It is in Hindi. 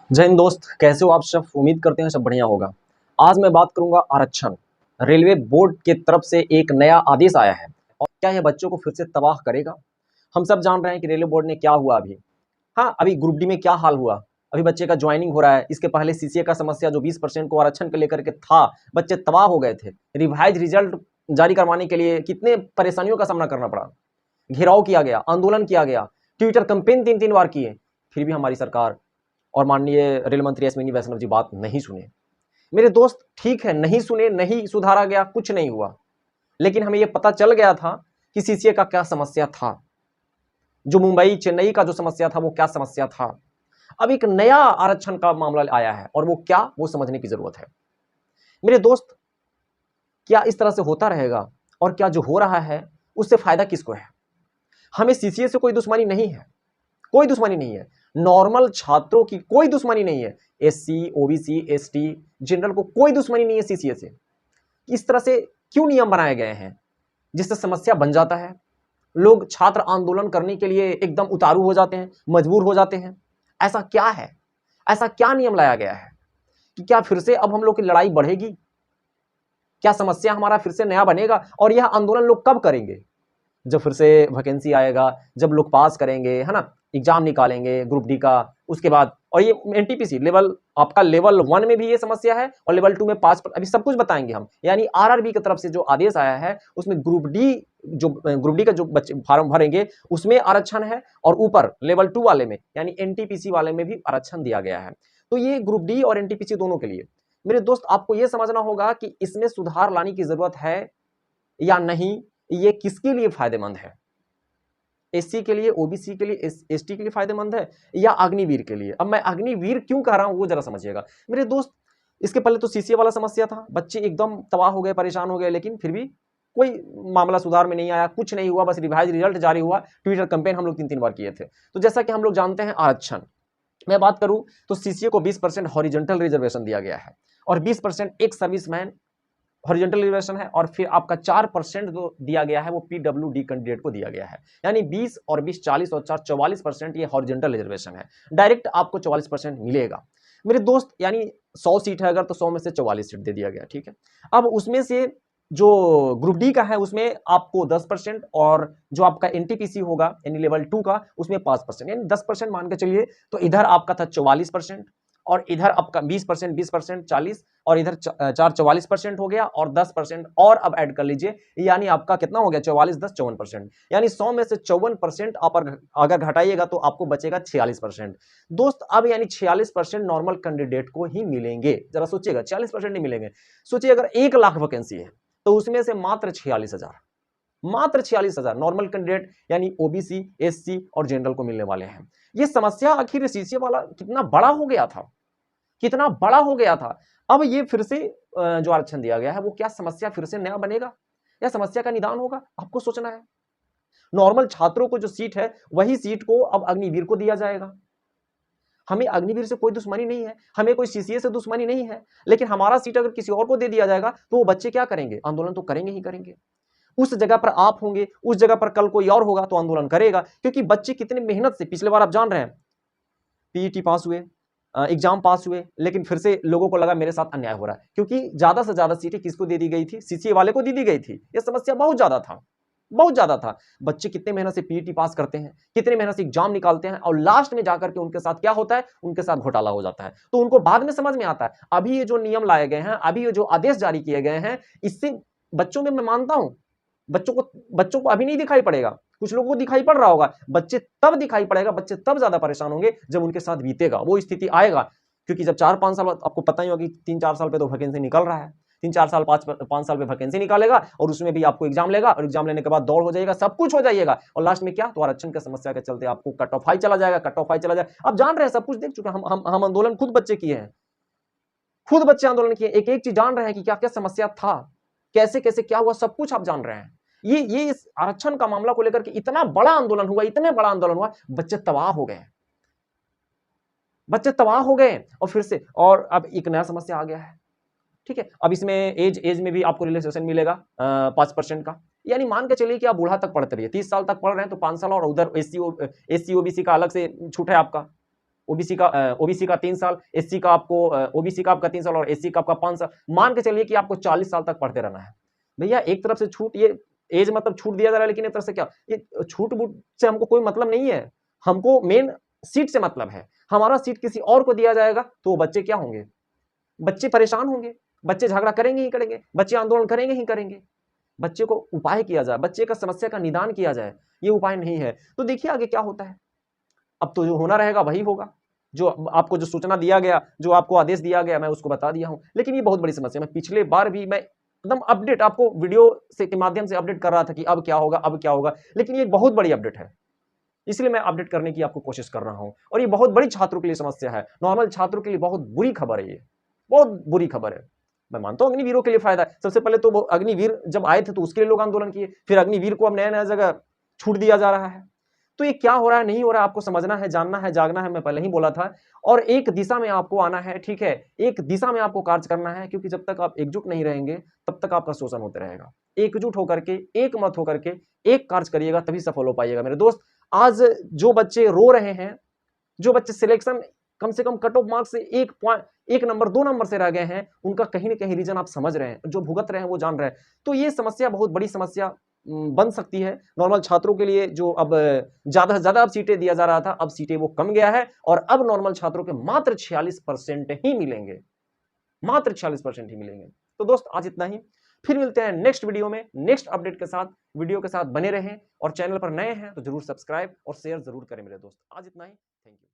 जय हिंद दोस्त, कैसे हो आप सब। उम्मीद करते हैं सब बढ़िया होगा। आज मैं बात करूंगा आरक्षण। रेलवे बोर्ड की तरफ से एक नया आदेश आया है और क्या यह बच्चों को फिर से तबाह करेगा। हम सब जान रहे हैं कि रेलवे बोर्ड ने क्या हुआ अभी। हाँ, अभी ग्रुप डी में क्या हाल हुआ। अभी बच्चे का ज्वाइनिंग हो रहा है। इसके पहले सीसीए का समस्या जो 20% को आरक्षण को लेकर के था, बच्चे तबाह हो गए थे। रिवाइज रिजल्ट जारी करवाने के लिए कितने परेशानियों का सामना करना पड़ा। घेराव किया गया, आंदोलन किया गया, ट्विटर कैंपेन 3-3 बार किए, फिर भी हमारी सरकार और माननीय रेल मंत्री अश्विनी वैष्णव जी बात नहीं सुने। मेरे दोस्त, ठीक है, नहीं सुने, नहीं सुधारा गया, कुछ नहीं हुआ, लेकिन हमें यह पता चल गया था कि सीसीए का क्या समस्या था, जो मुंबई चेन्नई का जो समस्या था वो क्या समस्या था। अब एक नया आरक्षण का मामला आया है और वो क्या, वो समझने की जरूरत है। मेरे दोस्त, क्या इस तरह से होता रहेगा और क्या जो हो रहा है उससे फायदा किसको है। हमें सीसीए से कोई दुश्मनी नहीं है, कोई दुश्मनी नहीं है। नॉर्मल छात्रों की कोई दुश्मनी नहीं है। एससी, ओबीसी, एसटी, जनरल को कोई दुश्मनी नहीं है सीसीए से। इस तरह से क्यों नियम बनाए गए हैं जिससे समस्या बन जाता है। लोग छात्र आंदोलन करने के लिए एकदम उतारू हो जाते हैं, मजबूर हो जाते हैं। ऐसा क्या है, ऐसा क्या नियम लाया गया है कि क्या फिर से अब हम लोग की लड़ाई बढ़ेगी। क्या समस्या हमारा फिर से नया बनेगा और यह आंदोलन लोग कब करेंगे, जब फिर से वैकेंसी आएगा, जब लोग पास करेंगे, है ना, एग्जाम निकालेंगे ग्रुप डी का। उसके बाद और ये एनटीपीसी लेवल, आपका लेवल 1 में भी ये समस्या है और लेवल 2 में 5 अभी सब कुछ बताएंगे हम। यानी आरआरबी की तरफ से जो आदेश आया है उसमें ग्रुप डी का जो बच्चे फॉर्म भरेंगे उसमें आरक्षण है और ऊपर लेवल 2 वाले में यानी एनटीपीसी वाले में भी आरक्षण दिया गया है। तो ये ग्रुप डी और एनटीपीसी दोनों के लिए। मेरे दोस्त, आपको यह समझना होगा कि इसमें सुधार लाने की जरूरत है या नहीं। ये किसके लिए फायदेमंद है, एससी के लिए, ओबीसी के लिए, एसटी के लिए फायदेमंद है या अग्निवीर के लिए। अब मैं अग्निवीर क्यों कह रहा हूं वो जरा समझिएगा मेरे दोस्त। इसके पहले तो सीसीए वाला समस्या था, बच्चे एकदम तबाह हो गए, परेशान हो गए, लेकिन फिर भी कोई मामला सुधार में नहीं आया, कुछ नहीं हुआ, बस रिवाइज रिजल्ट जारी हुआ। ट्विटर कैंपेन हम लोग 3-3 बार किए थे। तो जैसा कि हम लोग जानते हैं, आरक्षण मैं बात करूं तो सीसीए को 20% हॉरिजॉन्टल रिजर्वेशन दिया गया है और 20% एक सर्विसमैन हॉरिजॉन्टल रिजर्वेशन है और फिर आपका 4% जो दिया गया है वो पीडब्ल्यूडी कैंडिडेट को दिया गया है। यानी 20 और 20 40 और 4 44% ये हॉरिजॉन्टल रिजर्वेशन है। डायरेक्ट आपको 44% मिलेगा मेरे दोस्त। यानी 100 सीट है अगर, तो 100 में से 44 सीट दे दिया गया, ठीक है। अब उसमें से जो ग्रुप डी का है उसमें आपको 10% और जो आपका एनटीपीसी होगा यानी लेवल 2 का उसमें 5%, यानी 10% मान के चलिए। तो इधर आपका था 44% और इधर आपका 20%, 20%, 40 और इधर 44% हो गया और 10% और अब ऐड कर लीजिए, यानी आपका कितना हो गया, 44 10 54%। यानी 100 में से 54% आप अगर घटाइएगा तो आपको बचेगा 46%। दोस्त, अब यानी 46% नॉर्मल कैंडिडेट को ही मिलेंगे। जरा सोचिएगा, 46% नहीं मिलेंगे। सोचिए अगर 1 लाख वैकेंसी है तो उसमें से मात्र 46,000, मात्र 46,000 नॉर्मल कैंडिडेट यानी ओबीसी, एससी और जनरल को मिलने वाले हैं। यह समस्या आखिर सीसीए वाला कितना बड़ा हो गया था, कितना बड़ा हो गया था। अब ये फिर से जो आरक्षण दिया गया है वो क्या समस्या फिर से नया बनेगा या समस्या का निदान होगा, आपको सोचना है। नॉर्मल छात्रों को जो सीट है वही सीट को अब अग्निवीर को दिया जाएगा। हमें अग्निवीर से कोई दुश्मनी नहीं है, हमें कोई सीसीए से दुश्मनी नहीं है, लेकिन हमारा सीट अगर किसी और को दे दिया जाएगा तो वो बच्चे क्या करेंगे, आंदोलन तो करेंगे ही करेंगे। उस जगह पर आप होंगे, उस जगह पर कल कोई और होगा तो आंदोलन करेगा, क्योंकि बच्चे कितने मेहनत से, पिछले बार आप जान रहे हैं, पीईटी पास हुए, एग्जाम पास हुए, लेकिन फिर से लोगों को लगा मेरे साथ अन्याय हो रहा है, क्योंकि ज्यादा से ज्यादा सीटें किसको दे दी गई थी, सीसीए वाले को दी गई थी। यह समस्या बहुत ज्यादा था, बहुत ज्यादा था। बच्चे कितने मेहनत से पीईटी पास करते हैं, कितने मेहनत से एग्जाम निकालते हैं और लास्ट में जाकर के उनके साथ क्या होता है, उनके साथ घोटाला हो जाता है। तो उनको बाद में समझ में आता है। अभी ये जो नियम लाए गए हैं, अभी ये जो आदेश जारी किए गए हैं, इससे बच्चों में, मैं मानता हूं, बच्चों को अभी नहीं दिखाई पड़ेगा, कुछ लोगों को दिखाई पड़ रहा होगा, बच्चे तब दिखाई पड़ेगा, बच्चे तब ज्यादा परेशान होंगे जब उनके साथ बीतेगा, वो स्थिति आएगा। क्योंकि जब 4-5 साल बाद, आपको पता ही होगा कि 3-4 साल पे तो वैकेंसी निकल रहा है, 3-4 साल 5 साल पे वैकेंसी निकालेगा और उसमें भी आपको एग्जाम लेगा और एग्जाम लेने के बाद दौड़ हो जाएगा, सब कुछ हो जाइएगा और लास्ट में क्या, तो आरक्षण की समस्या के चलते आपको कट ऑफ हाई चला जाएगा, कट ऑफ हाई चला जाएगा। आप जान रहे हैं, सब कुछ देख चुके हैं, हम आंदोलन खुद बच्चे किए हैं, खुद बच्चे आंदोलन किए, एक एक चीज जान रहे हैं कि क्या क्या समस्या था, कैसे कैसे क्या हुआ, सब कुछ आप जान रहे हैं। ये इस आरक्षण का मामला को लेकर के इतना बड़ा आंदोलन हुआ, इतने बड़ा आंदोलन हुआ, बच्चे तबाह हो गए, बच्चे तबाह हो गए और फिर से और अब एक नया समस्या आ गया है, ठीक है। अब इसमें एज में भी आपको रिलैक्सेशन मिलेगा 5% का। यानी मान के चलिए कि आप बूढ़ा तक पढ़ते रहिए, 30 साल तक पढ़ रहे हैं तो 5 साल और उधर एससी ओबीसी का अलग से छूट है आपका, ओबीसी का 3 साल, एससी का आपको ओबीसी का आपका 3 साल और एससी का आपका 5 साल। मान के चलिए कि आपको 40 साल तक पढ़ते रहना है। भैया एक तरफ से छूट, ये एज मतलब छूट दिया जा रहा है, लेकिन एक तरफ से क्या, ये छूट बूट से हमको कोई मतलब नहीं है। हमको मेन सीट से मतलब है। हमारा सीट किसी और को दिया जाएगा तो बच्चे क्या होंगे? बच्चे परेशान होंगे, बच्चे झगड़ा करेंगे ही करेंगे, बच्चे आंदोलन करेंगे ही करेंगे। बच्चे को उपाय किया जाए, बच्चे का समस्या का निदान किया जाए, ये उपाय नहीं है। तो देखिए आगे क्या होता है। अब तो जो होना रहेगा वही होगा। जो आपको जो सूचना दिया गया, जो आपको आदेश दिया गया, मैं उसको बता दिया हूं। लेकिन ये बहुत बड़ी समस्या, मैं पिछले बार भी मैं एकदम अपडेट आपको वीडियो से के माध्यम से अपडेट कर रहा था कि अब क्या होगा, अब क्या होगा। लेकिन ये बहुत बड़ी अपडेट है, इसलिए मैं अपडेट करने की आपको कोशिश कर रहा हूं। और ये बहुत बड़ी छात्रों के लिए समस्या है, नॉर्मल छात्रों के लिए बहुत बुरी खबर है, ये बहुत बुरी खबर है। मैं मानता हूं अग्निवीरों के लिए फायदा है। सबसे पहले तो अग्निवीर जब आए थे तो उसके लिए लोग आंदोलन किए, फिर अग्निवीर को अब नया नया जगह छूट दिया जा रहा है। तो ये क्या हो रहा है, नहीं हो रहा है, आपको समझना है, जानना है, जागना है। मैं पहले ही बोला था। और एक दिशा में आपको आना है, ठीक है, एक दिशा में आपको कार्य करना है, क्योंकि जब तक आप एकजुट नहीं रहेंगे तब तक आपका शोषण होते रहेगा। एकजुट होकर के, एक मत होकर के एक कार्य करिएगा, तभी सफल हो पाइएगा मेरे दोस्त। आज जो बच्चे रो रहे हैं, जो बच्चे सिलेक्शन कम से कम कट ऑफ मार्क्स से 1 नंबर 2 नंबर से रह गए हैं, उनका कहीं ना कहीं रीजन आप समझ रहे हैं, जो भुगत रहे हैं वो जान रहे हैं। तो ये समस्या बहुत बड़ी समस्या बन सकती है नॉर्मल छात्रों के लिए। जो अब ज्यादा से ज्यादा अब सीटें दिया जा रहा था, अब सीटें वो कम गया है, और अब नॉर्मल छात्रों के मात्र 46% ही मिलेंगे, मात्र 46% ही मिलेंगे। तो दोस्त आज इतना ही, फिर मिलते हैं नेक्स्ट वीडियो में नेक्स्ट अपडेट के साथ। वीडियो के साथ बने रहें, और चैनल पर नए हैं तो जरूर सब्सक्राइब और शेयर जरूर करें मेरे दोस्त। आज इतना ही, थैंक यू।